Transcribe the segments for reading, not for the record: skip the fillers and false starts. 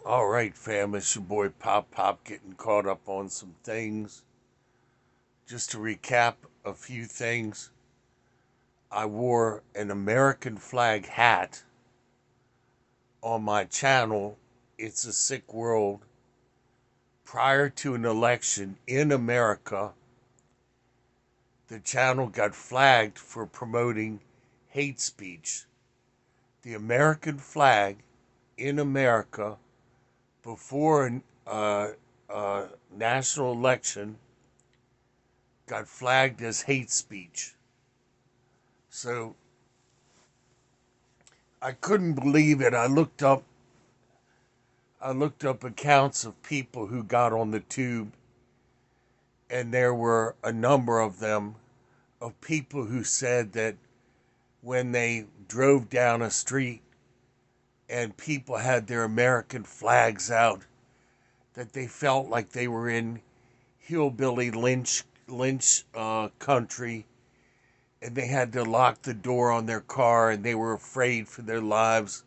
All right, fam, it's your boy Pop Pop getting caught up on some things. Just to recap a few things, I wore an American flag hat on my channel, It's a Sick World, prior to an election in America. The channel got flagged for promoting hate speech. The American flag in America before a national election got flagged as hate speech. So I couldn't believe it. I looked up accounts of people who got on the tube, and there were a number of them of people who said that when they drove down a street and people had their American flags out, that they felt like they were in hillbilly lynch country, and they had to lock the door on their car and they were afraid for their lives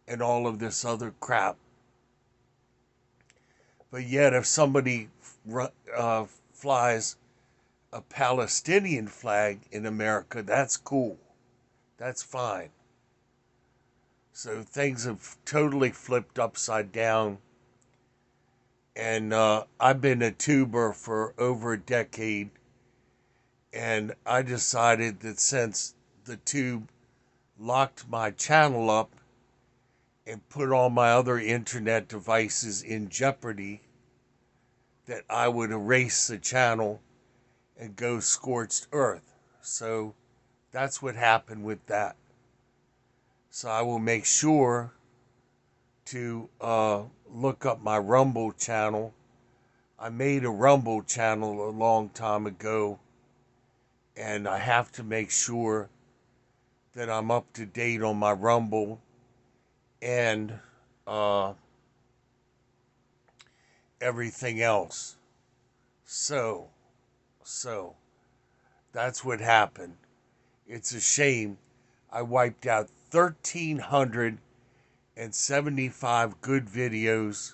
and all of this other crap. But yet, if somebody flies a Palestinian flag in America, that's cool. That's fine. So things have totally flipped upside down. And I've been a tuber for over a decade. And I decided that since the tube locked my channel up and put all my other internet devices in jeopardy, that I would erase the channel and go scorched earth. So that's what happened with that. So I will make sure to look up my Rumble channel. I made a Rumble channel a long time ago, and I have to make sure that I'm up to date on my Rumble and everything else. So that's what happened. It's a shame. I wiped out 1,375 good videos,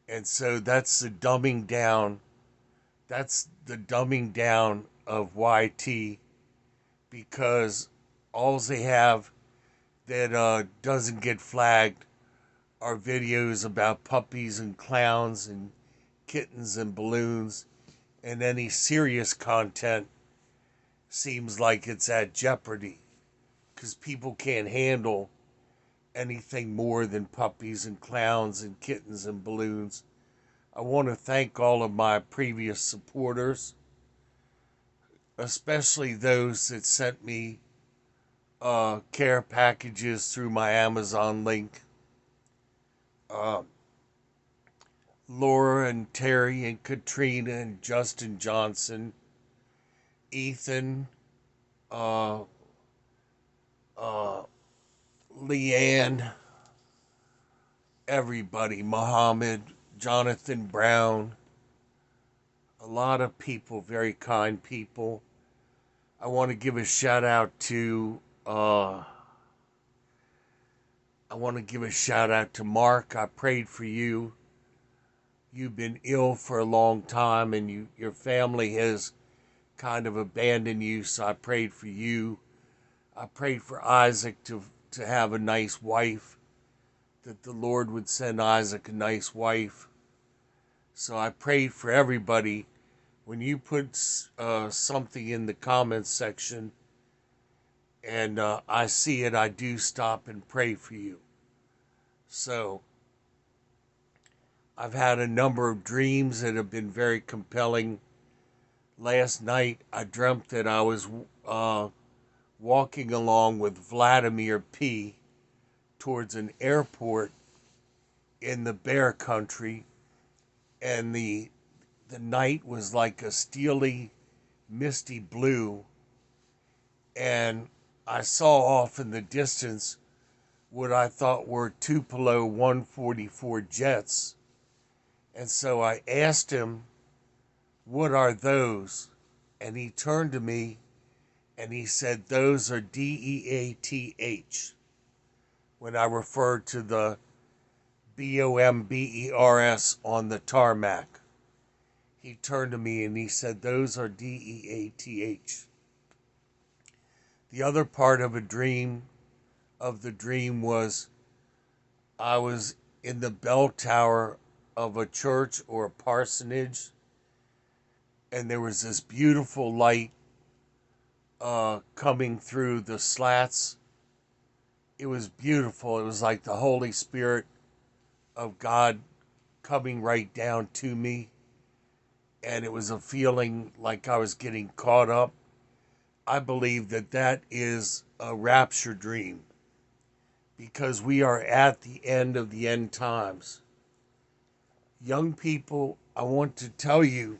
and so that's the dumbing down. That's the dumbing down of YT, because all they have that doesn't get flagged are videos about puppies and clowns and kittens and balloons, and any serious content seems like it's at jeopardy because people can't handle anything more than puppies and clowns and kittens and balloons. I want to thank all of my previous supporters, especially those that sent me care packages through my Amazon link. Uh, Laura and Terry and Katrina and Justin Johnson, Ethan, uh, uh, Leanne, everybody, Muhammad, Jonathan Brown, a lot of people, very kind people. I want to give a shout out to Mark. I prayed for you. You've been ill for a long time, and your family has kind of abandoned you. So I prayed for you. I prayed for Isaac to have a nice wife, that the Lord would send Isaac a nice wife. So I prayed for everybody. When you put something in the comments section and I see it, I do stop and pray for you. So I've had a number of dreams that have been very compelling. Last night I dreamt that I was walking along with Vladimir P. towards an airport in the Bear Country, and the night was like a steely, misty blue, and I saw off in the distance what I thought were Tupelo 144 jets. And so I asked him, "What are those?" And he turned to me and he said, "Those are DEATH," when I referred to the Bombers on the tarmac. He turned to me and he said, "Those are DEATH." The other part of the dream was I was in the bell tower of a church or a parsonage, and there was this beautiful light coming through the slats. It was beautiful. It was like the Holy Spirit of God coming right down to me, and it was a feeling like I was getting caught up. I believe that that is a rapture dream, because we are at the end of the end times. Young people, I want to tell you,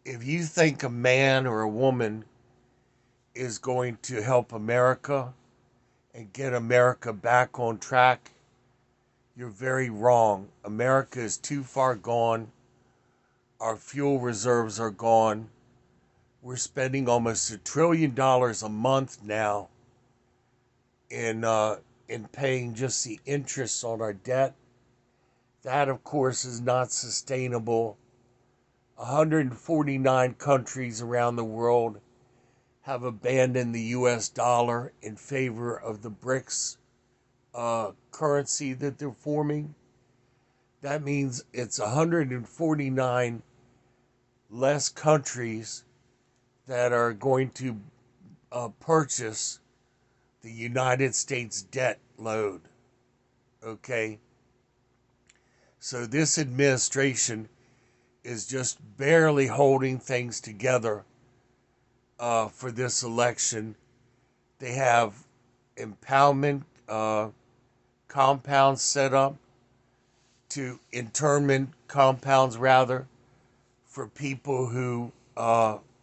if you think a man or a woman is going to help America and get America back on track, you're very wrong. America is too far gone. Our fuel reserves are gone. We're spending almost $1 trillion a month now in paying just the interest on our debt. That, of course, is not sustainable. 149 countries around the world have abandoned the US dollar in favor of the BRICS currency that they're forming. That means it's 149 less countries that are going to purchase the United States debt load. Okay? So this administration is just barely holding things together for this election. They have impoundment compounds set up, to internment compounds rather, for people who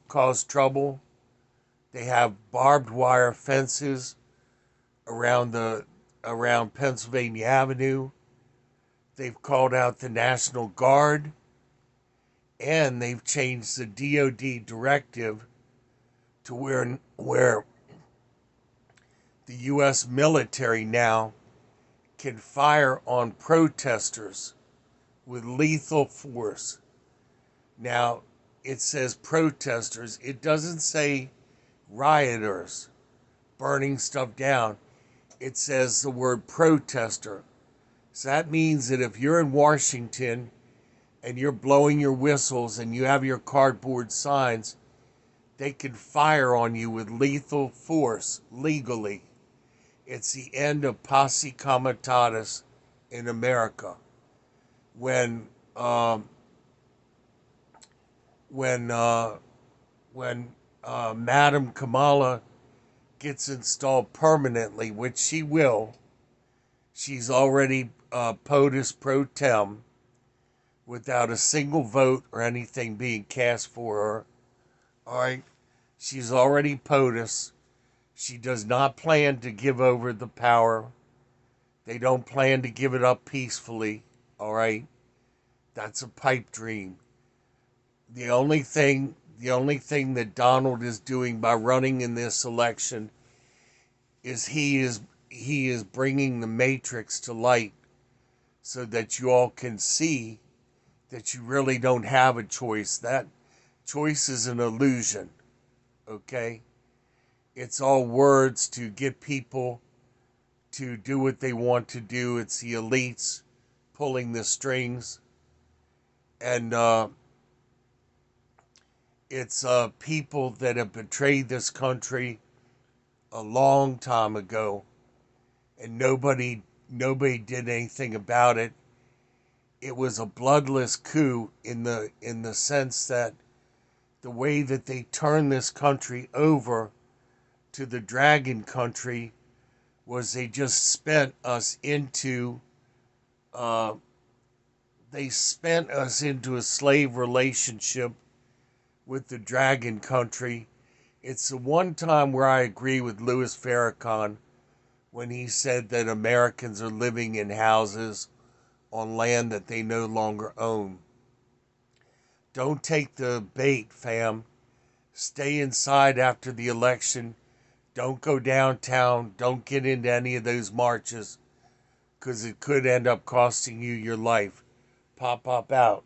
cause trouble. They have barbed wire fences around Pennsylvania Avenue. They've called out the National Guard, and they've changed the DOD directive to where the U.S. military now can fire on protesters with lethal force. Now, it says protesters. It doesn't say rioters burning stuff down. It says the word protester. So that means that if you're in Washington and you're blowing your whistles and you have your cardboard signs, they can fire on you with lethal force legally. It's the end of posse comitatus in America. When Madam Kamala gets installed permanently, which she will, she's already POTUS pro tem without a single vote or anything being cast for her. All right, she's already POTUS. She does not plan to give over the power. They don't plan to give it up peacefully. All right, that's a pipe dream. The only thing that Donald is doing by running in this election is he is bringing the matrix to light, so that you all can see that you really don't have a choice. That choice is an illusion. Okay? It's all words to get people to do what they want to do. It's the elites pulling the strings. And it's people that have betrayed this country a long time ago, and nobody did anything about it. It was a bloodless coup in the sense that the way that they turned this country over to the dragon country was they just spent us into a slave relationship with the dragon country. It's the one time where I agree with Louis Farrakhan when he said that Americans are living in houses on land that they no longer own. Don't take the bait, fam. Stay inside after the election. Don't go downtown. Don't get into any of those marches. because it could end up costing you your life. Pop out.